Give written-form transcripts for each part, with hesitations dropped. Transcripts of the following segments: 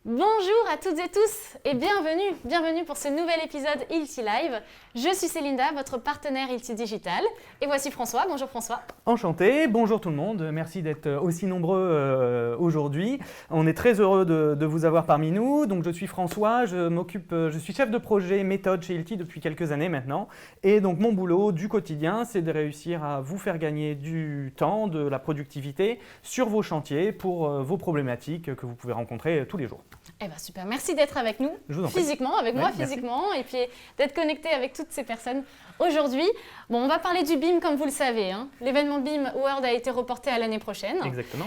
Bonjour à toutes et tous et bienvenue pour ce nouvel épisode ILTI Live. Je suis Célinda, votre partenaire ILTI Digital et voici François. Bonjour François. Enchanté, bonjour tout le monde, merci d'être aussi nombreux aujourd'hui. On est très heureux de vous avoir parmi nous. Donc je suis François, je suis chef de projet méthode chez ILTI depuis quelques années maintenant. Et donc mon boulot du quotidien, c'est de réussir à vous faire gagner du temps, de la productivité sur vos chantiers pour vos problématiques que vous pouvez rencontrer tous les jours. Eh bien super, merci d'être avec nous, physiquement, avec moi physiquement, et puis d'être connecté avec toutes ces personnes aujourd'hui. Bon, on va parler du BIM comme vous le savez. L'événement BIM World a été reporté à l'année prochaine. Exactement.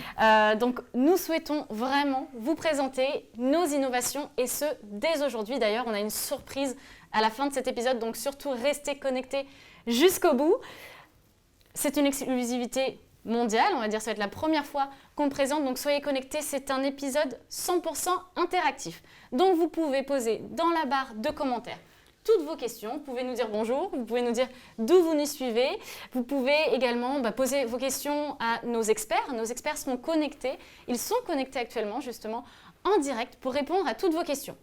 Donc nous souhaitons vraiment vous présenter nos innovations et ce, dès aujourd'hui. D'ailleurs, on a une surprise à la fin de cet épisode, donc surtout restez connectés jusqu'au bout. C'est une exclusivité mondiale, on va dire, ça va être la première fois qu'on le présente, donc soyez connectés, c'est un épisode 100% interactif. Donc vous pouvez poser dans la barre de commentaires toutes vos questions, vous pouvez nous dire bonjour, vous pouvez nous dire d'où vous nous suivez, vous pouvez également poser vos questions à nos experts seront connectés, ils sont connectés actuellement justement en direct pour répondre à toutes vos questions.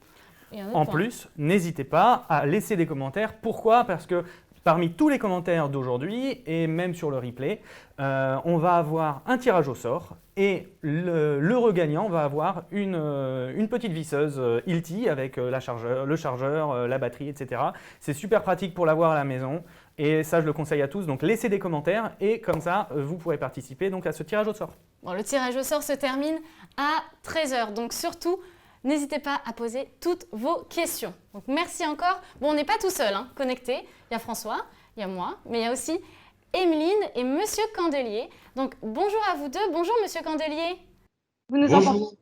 En plus, n'hésitez pas à laisser des commentaires, pourquoi ? Parce que parmi tous les commentaires d'aujourd'hui et même sur le replay, on va avoir un tirage au sort et l'heureux gagnant va avoir une petite visseuse ILTI avec le chargeur, la batterie, etc. C'est super pratique pour l'avoir à la maison et ça je le conseille à tous. Donc laissez des commentaires et comme ça vous pourrez participer donc, à ce tirage au sort. Bon, le tirage au sort se termine à 13h, donc surtout n'hésitez pas à poser toutes vos questions. Donc, merci encore. Bon, on n'est pas tout seul connecté. Il y a François, il y a moi, mais il y a aussi Emeline et Monsieur Candelier. Donc, bonjour à vous deux. Bonjour, Monsieur Candelier. Vous nous entendez ? Bonjour.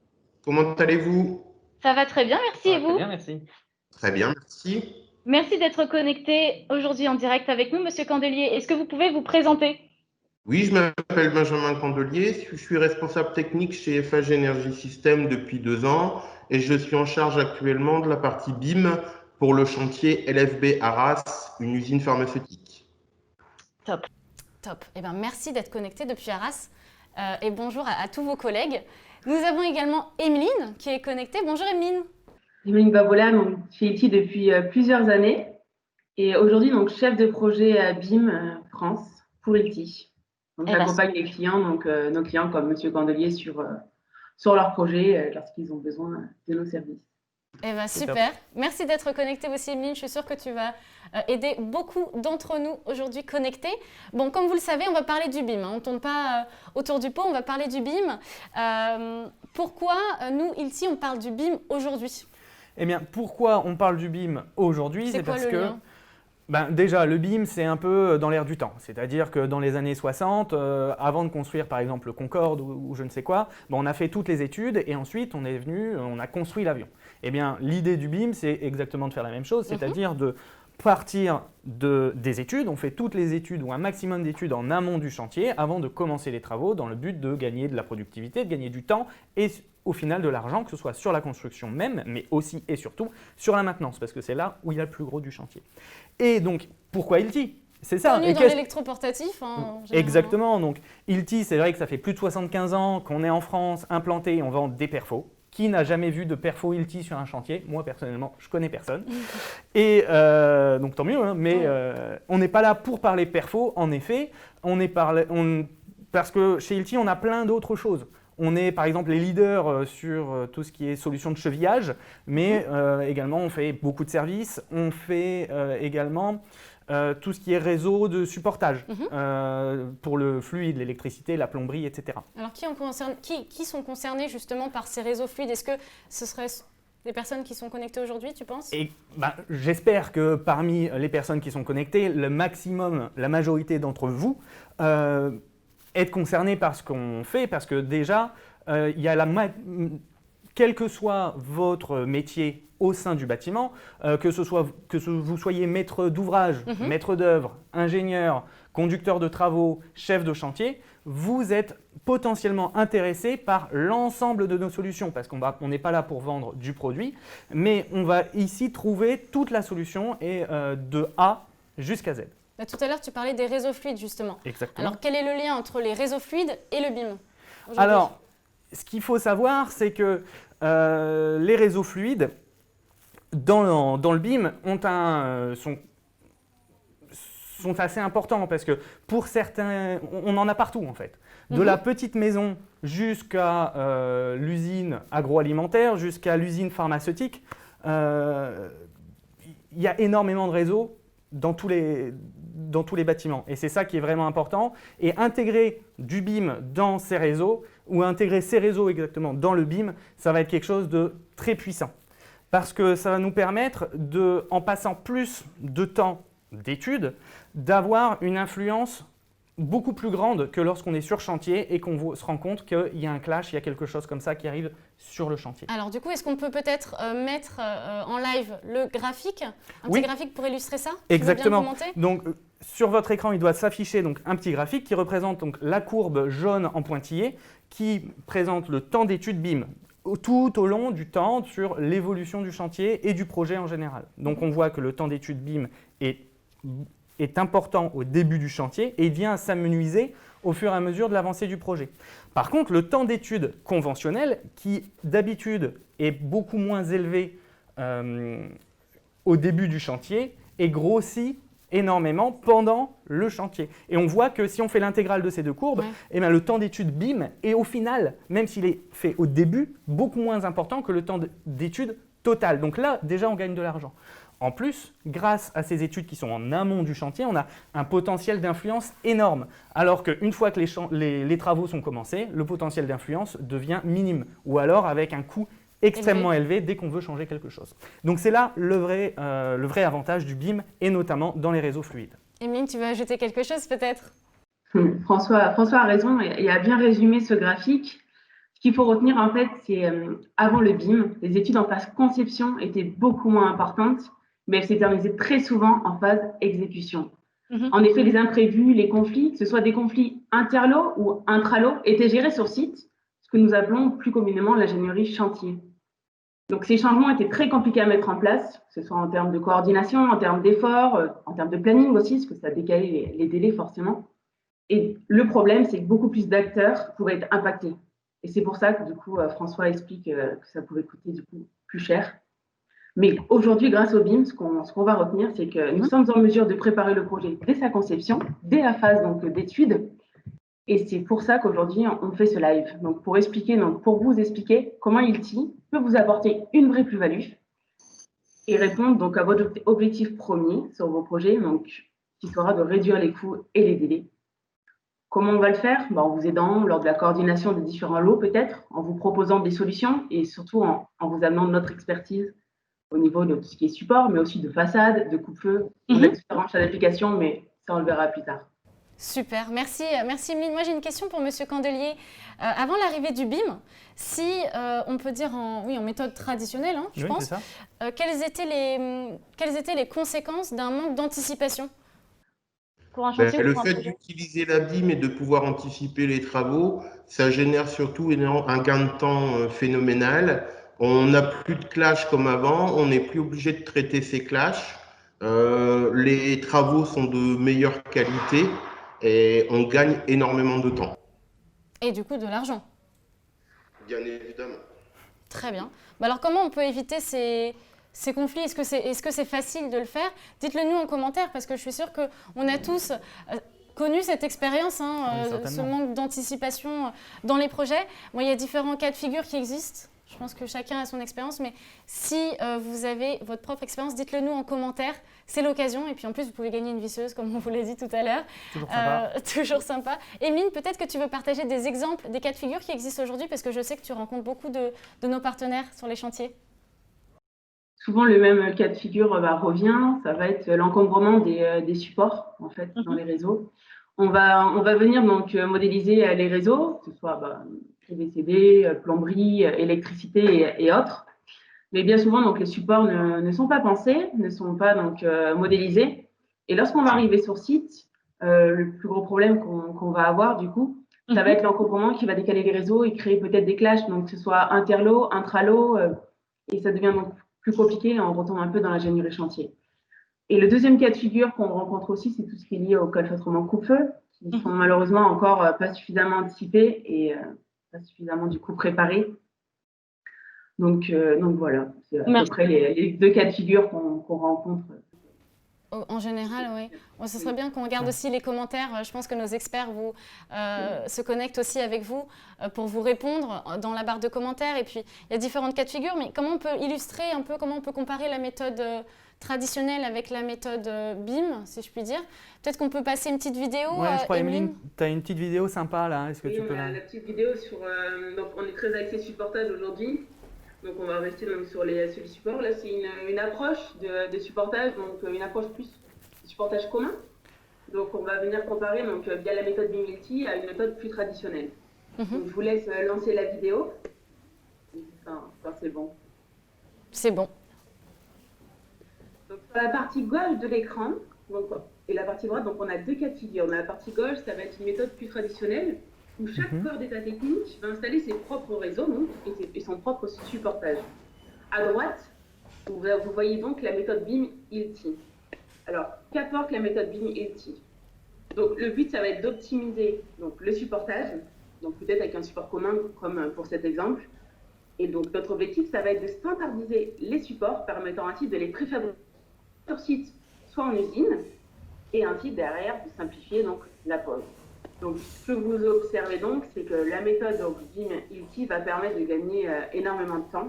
Comment allez-vous ? Ça va très bien, merci. Et vous ? Très bien, merci. Très bien, merci. Merci d'être connecté aujourd'hui en direct avec nous, Monsieur Candelier. Est-ce que vous pouvez vous présenter ? Oui, je m'appelle Benjamin Candelier, je suis responsable technique chez FH Energy System depuis 2 ans et je suis en charge actuellement de la partie BIM pour le chantier LFB Arras, une usine pharmaceutique. Top. Eh bien, merci d'être connecté depuis Arras et bonjour à tous vos collègues. Nous avons également Emeline qui est connectée. Bonjour Emeline. Emeline Babola, chez ILTI depuis plusieurs années et aujourd'hui donc chef de projet BIM France pour ILTI. Donc, j'accompagne les clients, nos clients comme Monsieur Candelier sur leur projet lorsqu'ils ont besoin de nos services. Eh bien, super. Merci d'être connecté aussi, Emeline. Je suis sûre que tu vas aider beaucoup d'entre nous aujourd'hui connectés. Bon, comme vous le savez, on va parler du BIM. On ne tourne pas autour du pot, on va parler du BIM. Pourquoi nous, ILTI, on parle du BIM aujourd'hui ? Eh bien, pourquoi on parle du BIM aujourd'hui ? C'est parce que… Déjà, le BIM, c'est un peu dans l'air du temps. C'est-à-dire que dans les années 60, avant de construire par exemple le Concorde ou je ne sais quoi, on a fait toutes les études et ensuite on a construit l'avion. Eh bien, l'idée du BIM, c'est exactement de faire la même chose, c'est-à-dire de partir des études. On fait toutes les études ou un maximum d'études en amont du chantier avant de commencer les travaux dans le but de gagner de la productivité, de gagner du temps et au final de l'argent, que ce soit sur la construction même, mais aussi et surtout sur la maintenance, parce que c'est là où il y a le plus gros du chantier. Et donc, pourquoi ILTI ? C'est ça. On est dans l'électroportatif. Exactement. Donc, ILTI, c'est vrai que ça fait plus de 75 ans qu'on est en France, implanté, on vend des perfos. Qui n'a jamais vu de perfo ILTI sur un chantier ? Moi, personnellement, je connais personne. Et donc, tant mieux, mais on n'est pas là pour parler perfo, en effet. Parce que chez ILTI, on a plein d'autres choses. On est par exemple les leaders sur tout ce qui est solutions de chevillage, mais également on fait beaucoup de services. On fait également tout ce qui est réseau de supportage pour le fluide, l'électricité, la plomberie, etc. Alors qui sont concernés justement par ces réseaux fluides ? Est-ce que ce seraient des personnes qui sont connectées aujourd'hui, tu penses ? J'espère que parmi les personnes qui sont connectées, le maximum, la majorité d'entre vous, être concerné par ce qu'on fait, parce que déjà, il y a quel que soit votre métier au sein du bâtiment, que vous soyez maître d'ouvrage, maître d'œuvre, ingénieur, conducteur de travaux, chef de chantier, vous êtes potentiellement intéressé par l'ensemble de nos solutions, parce qu'on n'est pas là pour vendre du produit, mais on va ici trouver toute la solution et de A jusqu'à Z. Tout à l'heure, tu parlais des réseaux fluides, justement. Exactement. Alors, quel est le lien entre les réseaux fluides et le BIM ? Alors, ce qu'il faut savoir, c'est que les réseaux fluides, dans le BIM, sont assez importants parce que pour certains, on en a partout en fait. De la petite maison jusqu'à l'usine agroalimentaire, jusqu'à l'usine pharmaceutique, il y a énormément de réseaux dans tous les bâtiments. Et c'est ça qui est vraiment important. Et intégrer du BIM dans ces réseaux, ou intégrer ces réseaux exactement dans le BIM, ça va être quelque chose de très puissant. Parce que ça va nous permettre, en passant plus de temps d'études, d'avoir une influence beaucoup plus grande que lorsqu'on est sur chantier et qu'on se rend compte qu'il y a un clash, il y a quelque chose comme ça qui arrive sur le chantier. Alors du coup, est-ce qu'on peut peut-être mettre en live le graphique, un petit graphique pour illustrer ça? Exactement. Tu veux bien commenter? Donc sur votre écran, il doit s'afficher donc un petit graphique qui représente donc la courbe jaune en pointillé qui présente le temps d'étude BIM tout au long du temps sur l'évolution du chantier et du projet en général. Donc on voit que le temps d'étude BIM est important au début du chantier et il vient s'amenuiser au fur et à mesure de l'avancée du projet. Par contre, le temps d'étude conventionnel, qui d'habitude est beaucoup moins élevé au début du chantier, est grossi énormément pendant le chantier. Et on voit que si on fait l'intégrale de ces deux courbes, eh bien, le temps d'étude BIM est au final, même s'il est fait au début, beaucoup moins important que le temps d'étude total. Donc là, déjà, on gagne de l'argent. En plus, grâce à ces études qui sont en amont du chantier, on a un potentiel d'influence énorme. Alors qu'une fois que les travaux sont commencés, le potentiel d'influence devient minime. Ou alors avec un coût extrêmement élevé dès qu'on veut changer quelque chose. Donc c'est là le vrai avantage du BIM, et notamment dans les réseaux fluides. Emeline, tu veux ajouter quelque chose peut-être? François a raison et a bien résumé ce graphique. Ce qu'il faut retenir en fait, c'est avant le BIM, les études en phase conception étaient beaucoup moins importantes, mais elles s'éternisaient très souvent en phase exécution. En effet, les imprévus, les conflits, que ce soit des conflits interlots ou intralots, étaient gérés sur site, ce que nous appelons plus communément l'ingénierie chantier. Donc ces changements étaient très compliqués à mettre en place, que ce soit en termes de coordination, en termes d'efforts, en termes de planning aussi, parce que ça décalait les délais forcément. Et le problème, c'est que beaucoup plus d'acteurs pourraient être impactés. Et c'est pour ça que du coup, François explique que ça pouvait coûter du coup plus cher. Mais aujourd'hui, grâce au BIM, ce qu'on va retenir, c'est que nous sommes en mesure de préparer le projet dès sa conception, dès la phase d'étude. Et c'est pour ça qu'aujourd'hui, on fait ce live. Donc, pour vous expliquer comment ILTI peut vous apporter une vraie plus-value et répondre donc à votre objectif premier sur vos projets, donc, qui sera de réduire les coûts et les délais. Comment on va le faire? En vous aidant lors de la coordination des différents lots, peut-être, en vous proposant des solutions et surtout en vous amenant notre expertise au niveau de tout ce qui est support, mais aussi de façade, de coupe-feu, de différents champs d'application, mais ça, on le verra plus tard. Super, merci Emeline. Moi, j'ai une question pour Monsieur Candelier. Avant l'arrivée du BIM, si on peut dire en méthode traditionnelle, je pense, quelles étaient les conséquences d'un manque d'anticipation pour un chantier? Le fait d'utiliser la BIM et de pouvoir anticiper les travaux, ça génère surtout un gain de temps phénoménal. On n'a plus de clash comme avant, on n'est plus obligé de traiter ces clashs. Les travaux sont de meilleure qualité et on gagne énormément de temps. Et du coup de l'argent. Bien évidemment. Très bien. Alors comment on peut éviter ces conflits? Est-ce que c'est facile de le faire? Dites-le nous en commentaire parce que je suis sûre qu'on a tous connu cette expérience, ce manque d'anticipation dans les projets. Bon, il y a différents cas de figure qui existent. Je pense que chacun a son expérience, mais si vous avez votre propre expérience, dites-le nous en commentaire. C'est l'occasion. Et puis en plus, vous pouvez gagner une visseuse, comme on vous l'a dit tout à l'heure. Toujours sympa. Toujours sympa. Emeline, peut-être que tu veux partager des exemples, des cas de figure qui existent aujourd'hui, parce que je sais que tu rencontres beaucoup de nos partenaires sur les chantiers. Souvent, le même cas de figure revient. Ça va être l'encombrement des supports, en fait, dans les réseaux. On va venir donc modéliser les réseaux, que ce soit PVCD, plomberie, électricité et autres. Mais bien souvent, donc, les supports ne sont pas pensés, ne sont pas donc, modélisés. Et lorsqu'on va arriver sur site, le plus gros problème qu'on va avoir, du coup, ça va être l'encombrement qui va décaler les réseaux et créer peut-être des clashs, donc que ce soit interlo, intralo, et ça devient donc plus compliqué. On retombe un peu dans l'ingénierie chantier. Et le deuxième cas de figure qu'on rencontre aussi, c'est tout ce qui est lié au calfeutrement coupe-feu, qui sont malheureusement encore pas suffisamment anticipés et pas suffisamment du coup préparé. Donc voilà, c'est à peu près les 2 cas de figure qu'on rencontre. En général, oui. Bon, ce serait bien qu'on regarde aussi les commentaires. Je pense que nos experts se connectent aussi avec vous pour vous répondre dans la barre de commentaires. Et puis, il y a différentes cas de figure. Mais comment on peut illustrer un peu, comment on peut comparer la méthode traditionnelle avec la méthode BIM, si je puis dire? Peut-être qu'on peut passer une petite vidéo. Oui, je crois, Emeline, tu as une petite vidéo sympa là. Est-ce que tu peux la petite vidéo sur... donc, on est très axé supportage aujourd'hui. Donc on va rester sur les supports. Là, c'est une approche de supportage, donc une approche plus de supportage commun. Donc on va venir comparer via la méthode BIM-Multi à une méthode plus traditionnelle. Donc, je vous laisse lancer la vidéo. Enfin, c'est bon. C'est bon. Donc sur la partie gauche de l'écran et la partie droite, donc on a 2 cas de figure. Dans la partie gauche, ça va être une méthode plus traditionnelle, où chaque corps d'état technique va installer ses propres réseaux et son propre supportage. À droite, vous voyez donc la méthode BIM-ILTI. Alors, qu'apporte la méthode BIM-ILTI? Donc, le but, ça va être d'optimiser le supportage, donc peut-être avec un support commun, comme pour cet exemple. Et donc, notre objectif, ça va être de standardiser les supports, permettant ainsi de les préfabriquer sur site, soit en usine, et ainsi, derrière, de simplifier la pose. Donc, ce que vous observez donc, c'est que la méthode BIM-ILTI va permettre de gagner énormément de temps.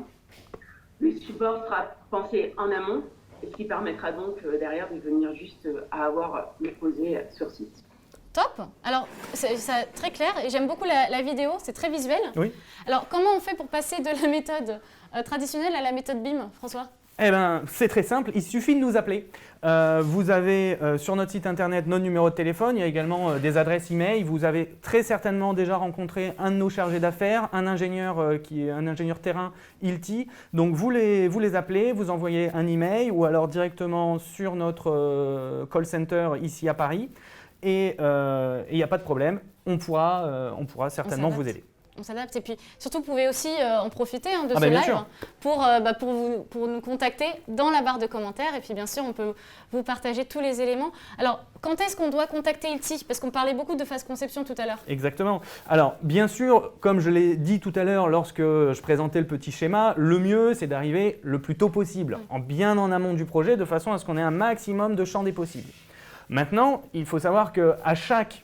Le support sera pensé en amont, et ce qui permettra donc derrière de venir juste à avoir le posé sur site. Top. Alors, c'est très clair et j'aime beaucoup la vidéo, c'est très visuel. Oui. Alors, comment on fait pour passer de la méthode traditionnelle à la méthode BIM, François? Eh bien, c'est très simple, il suffit de nous appeler. Vous avez sur notre site internet notre numéro de téléphone, il y a également des adresses email. Vous avez très certainement déjà rencontré un de nos chargés d'affaires, un ingénieur qui est un ingénieur terrain ILTI. Donc vous les appelez, vous envoyez un email ou alors directement sur notre call center ici à Paris. Et il n'y a pas de problème, on pourra certainement vous aider. On s'adapte et puis surtout vous pouvez aussi en profiter de ce bien live sûr. pour nous contacter dans la barre de commentaires et puis bien sûr on peut vous partager tous les éléments. Alors quand est-ce qu'on doit contacter ILTI? Parce qu'on parlait beaucoup de phase conception tout à l'heure. Exactement. Alors bien sûr, comme je l'ai dit tout à l'heure lorsque je présentais le petit schéma, le mieux c'est d'arriver le plus tôt possible, bien en amont du projet, de façon à ce qu'on ait un maximum de champ des possibles. Maintenant, il faut savoir qu'à chaque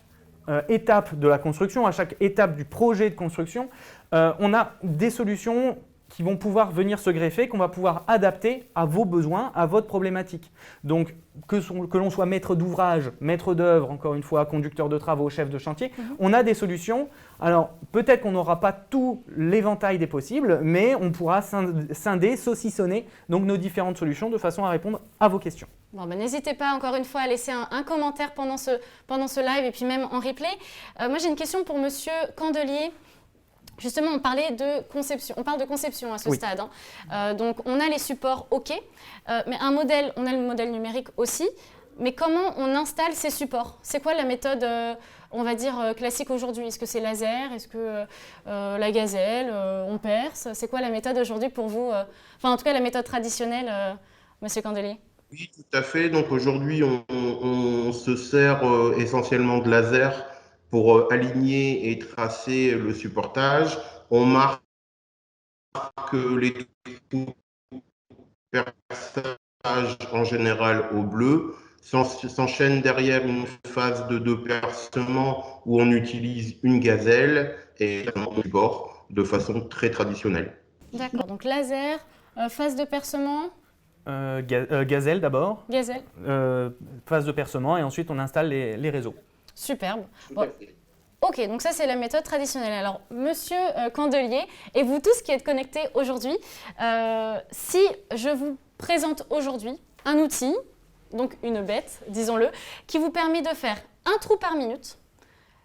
étape de la construction, à chaque étape du projet de construction, on a des solutions qui vont pouvoir venir se greffer, qu'on va pouvoir adapter à vos besoins, à votre problématique. Donc, que l'on soit maître d'ouvrage, maître d'œuvre, encore une fois, conducteur de travaux, chef de chantier, on a des solutions. Alors, peut-être qu'on n'aura pas tout l'éventail des possibles, mais on pourra scinder, saucissonner donc nos différentes solutions de façon à répondre à vos questions. Bon, n'hésitez pas encore une fois à laisser un commentaire pendant ce live et puis même en replay. Moi, j'ai une question pour Monsieur Candelier. Justement, on parlait de conception. On parle de conception à ce stade. Donc, on a les supports OK, mais on a le modèle numérique aussi. Mais comment on installe ces supports? C'est quoi la méthode, on va dire, classique aujourd'hui? Est-ce que c'est laser? Est-ce que la gazelle? On perce? C'est quoi la méthode aujourd'hui pour vous? Enfin, en tout cas, la méthode traditionnelle, Monsieur Candelier? Oui, tout à fait. Donc aujourd'hui, on se sert essentiellement de laser pour aligner et tracer le supportage. On marque les perçages en général au bleu. S'enchaîne derrière une phase de percement où on utilise une gazelle et un support de façon très traditionnelle. D'accord, donc laser, phase de percement. Gazelle d'abord. Gazelle. Phase de percement et ensuite on installe les réseaux. Superbe. Bon. Ok, donc ça c'est la méthode traditionnelle. Alors, Monsieur Candelier et vous tous qui êtes connectés aujourd'hui, si je vous présente aujourd'hui un outil, donc une bête, disons-le, qui vous permet de faire un trou par minute,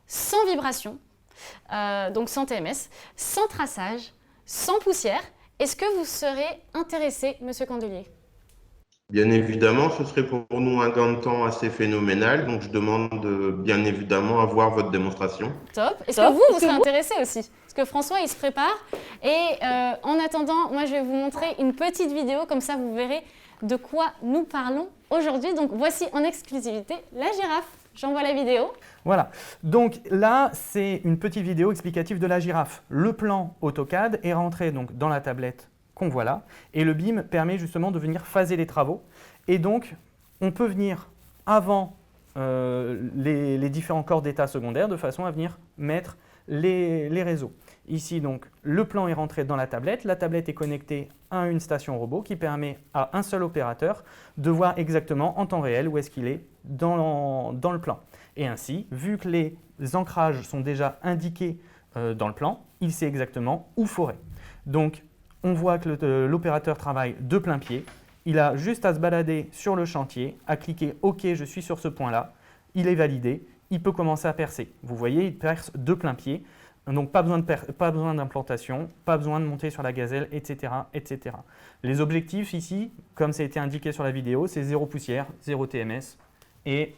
sans vibration, donc sans TMS, sans traçage, sans poussière, est-ce que vous serez intéressé, Monsieur Candelier? Bien évidemment, ce serait pour nous un gain de temps assez phénoménal. Donc, je demande bien évidemment à voir votre démonstration. Top. Est-ce que vous serez intéressé aussi? Parce que François, il se prépare. Et en attendant, moi, je vais vous montrer une petite vidéo. Comme ça, vous verrez de quoi nous parlons aujourd'hui. Donc, voici en exclusivité la girafe. j'envoie la vidéo. Voilà, donc là, c'est une petite vidéo explicative de la girafe. Le plan AutoCAD est rentré donc dans la tablette qu'on voit là, et le BIM permet justement de venir phaser les travaux. Et donc, on peut venir avant les différents corps d'état secondaires de façon à venir mettre les réseaux. Ici, donc, le plan est rentré dans la tablette est connectée à une station robot qui permet à un seul opérateur de voir exactement en temps réel où est-ce qu'il est dans le plan. Et ainsi, vu que les ancrages sont déjà indiqués dans le plan, il sait exactement où forer. Donc, on voit que l'opérateur travaille de plein pied. Il a juste à se balader sur le chantier, à cliquer « OK, je suis sur ce point-là ». Il est validé, il peut commencer à percer. Vous voyez, il perce de plein pied. Donc, pas besoin d'implantation, pas besoin de monter sur la gazelle, etc., etc. Les objectifs ici, comme ça a été indiqué sur la vidéo, c'est 0 poussière, 0 TMS et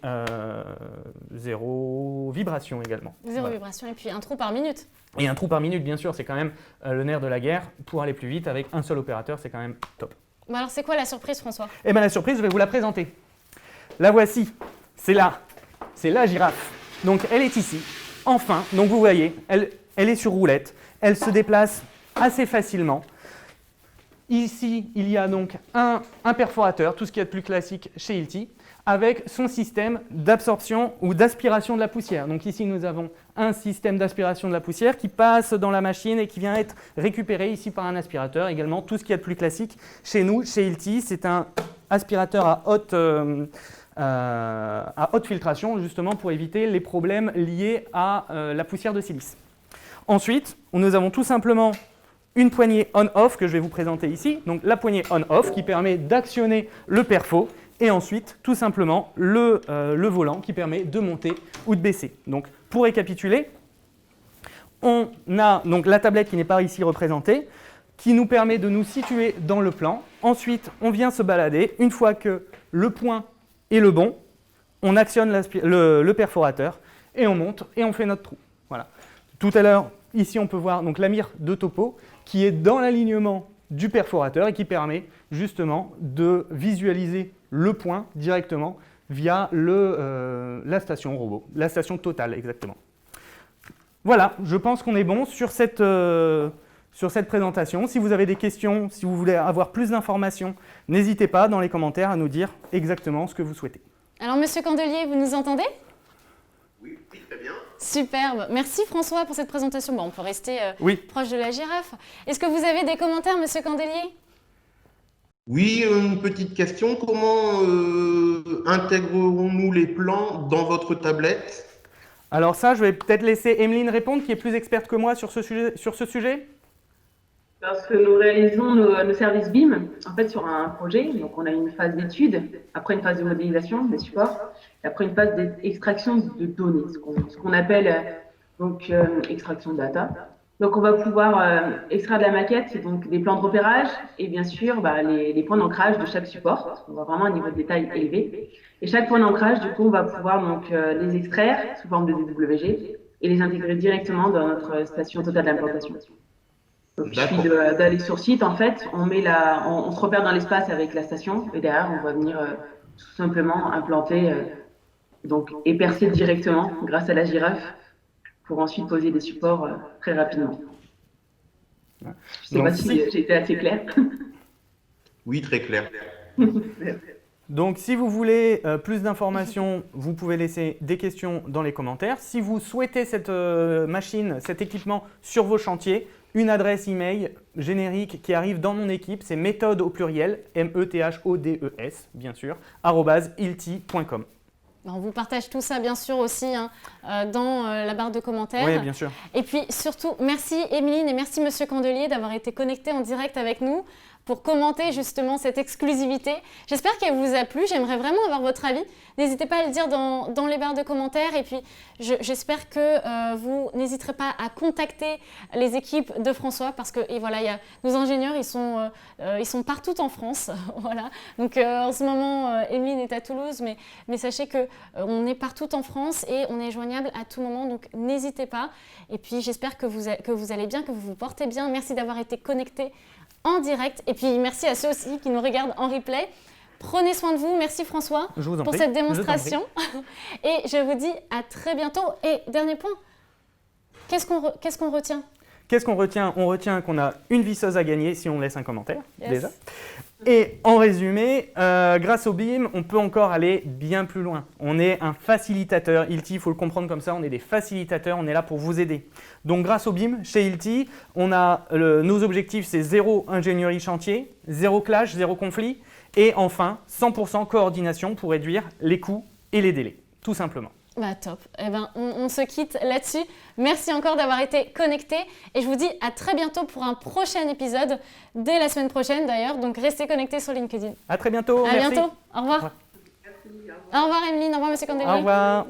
0 vibration également. 0 vibration et puis un trou par minute. Et un trou par minute, bien sûr, c'est quand même le nerf de la guerre. Pour aller plus vite avec un seul opérateur, c'est quand même top. Bon alors, c'est quoi la surprise, François? Eh bien, la surprise, je vais vous la présenter. La voici, c'est là, c'est la girafe. Donc, elle est ici. Enfin, donc vous voyez, elle est sur roulette, elle se déplace assez facilement. Ici, il y a donc un perforateur, tout ce qu'il y a de plus classique chez Hilti, avec son système d'absorption ou d'aspiration de la poussière. Donc ici, nous avons un système d'aspiration de la poussière qui passe dans la machine et qui vient être récupéré ici par un aspirateur. Également, tout ce qu'il y a de plus classique chez nous, chez Hilti, c'est un aspirateur à haute filtration, justement pour éviter les problèmes liés à la poussière de silice. Ensuite, nous avons tout simplement une poignée on-off que je vais vous présenter ici. Donc la poignée on-off qui permet d'actionner le perfo et ensuite tout simplement le volant qui permet de monter ou de baisser. Donc pour récapituler, on a donc la tablette qui n'est pas ici représentée qui nous permet de nous situer dans le plan. Ensuite, on vient se balader. Une fois que le point est le bon, on actionne le perforateur et on monte et on fait notre trou. Voilà. Tout à l'heure, ici, on peut voir donc la mire de topo qui est dans l'alignement du perforateur et qui permet justement de visualiser le point directement via la station robot, la station totale exactement. Voilà, je pense qu'on est bon sur cette présentation. Si vous avez des questions, si vous voulez avoir plus d'informations, n'hésitez pas dans les commentaires à nous dire exactement ce que vous souhaitez. Alors, Monsieur Candelier, vous nous entendez? Oui, très bien. Superbe. Merci François pour cette présentation. Bon, on peut rester proche de la girafe. Est-ce que vous avez des commentaires, Monsieur Candelier? Oui, une petite question. Comment intégrerons-nous les plans dans votre tablette? Alors ça, je vais peut-être laisser Emeline répondre, qui est plus experte que moi sur ce sujet. Lorsque nous réalisons nos services BIM, en fait, sur un projet, donc on a une phase d'étude, après une phase de modélisation des supports, et après une phase d'extraction de données, ce qu'on appelle donc extraction de data. Donc on va pouvoir extraire de la maquette, donc des plans de repérage et bien sûr les points d'ancrage de chaque support. On va vraiment un niveau de détail élevé. Et chaque point d'ancrage, du coup, on va pouvoir donc les extraire sous forme de DWG et les intégrer directement dans notre station totale d'implantation. Donc, il suffit d'aller sur site, en fait, on se repère dans l'espace avec la station et derrière, on va venir tout simplement implanter et percer directement grâce à la girafe pour ensuite poser des supports très rapidement. Je ne sais pas si j'ai été assez claire. Oui, très clair. Donc, si vous voulez plus d'informations, vous pouvez laisser des questions dans les commentaires. Si vous souhaitez cette machine, cet équipement sur vos chantiers, une adresse email générique qui arrive dans mon équipe, c'est méthode au pluriel, METHODES, bien sûr, @hilti.com. On vous partage tout ça, bien sûr, aussi dans la barre de commentaires. Oui, bien sûr. Et puis, surtout, merci Emeline et merci Monsieur Candelier d'avoir été connectés en direct avec nous pour commenter justement cette exclusivité. J'espère qu'elle vous a plu. J'aimerais vraiment avoir votre avis. N'hésitez pas à le dire dans les barres de commentaires. Et puis, j'espère que vous n'hésiterez pas à contacter les équipes de François parce que voilà, nos ingénieurs, ils sont partout en France. Voilà. Donc, en ce moment, Emeline est à Toulouse, mais sachez qu'on est partout en France et on est joignable à tout moment. Donc, n'hésitez pas. Et puis, j'espère que vous allez bien, que vous vous portez bien. Merci d'avoir été connectés en direct. Et puis, merci à ceux aussi qui nous regardent en replay. Prenez soin de vous. Merci François Je vous en pour prie. cette démonstration. Et je vous dis à très bientôt. Et dernier point, qu'est-ce qu'on retient? Qu'est-ce qu'on retient? On retient qu'on a une visseuse à gagner si on laisse un commentaire, déjà. Yes. Et en résumé, grâce au BIM, on peut encore aller bien plus loin. On est un facilitateur. Hilti, il faut le comprendre comme ça, on est des facilitateurs, on est là pour vous aider. Donc grâce au BIM, chez Hilti, on a nos objectifs, c'est 0 ingénierie chantier, 0 clash, 0 conflit, et enfin 100% coordination pour réduire les coûts et les délais, tout simplement. Bah top. Eh ben, on se quitte là-dessus. Merci encore d'avoir été connectés et je vous dis à très bientôt pour un prochain épisode, dès la semaine prochaine d'ailleurs. Donc restez connectés sur LinkedIn. À très bientôt. À merci. bientôt. Au revoir. Merci, au revoir. Au revoir Emeline, au revoir Monsieur Candelier. Au revoir.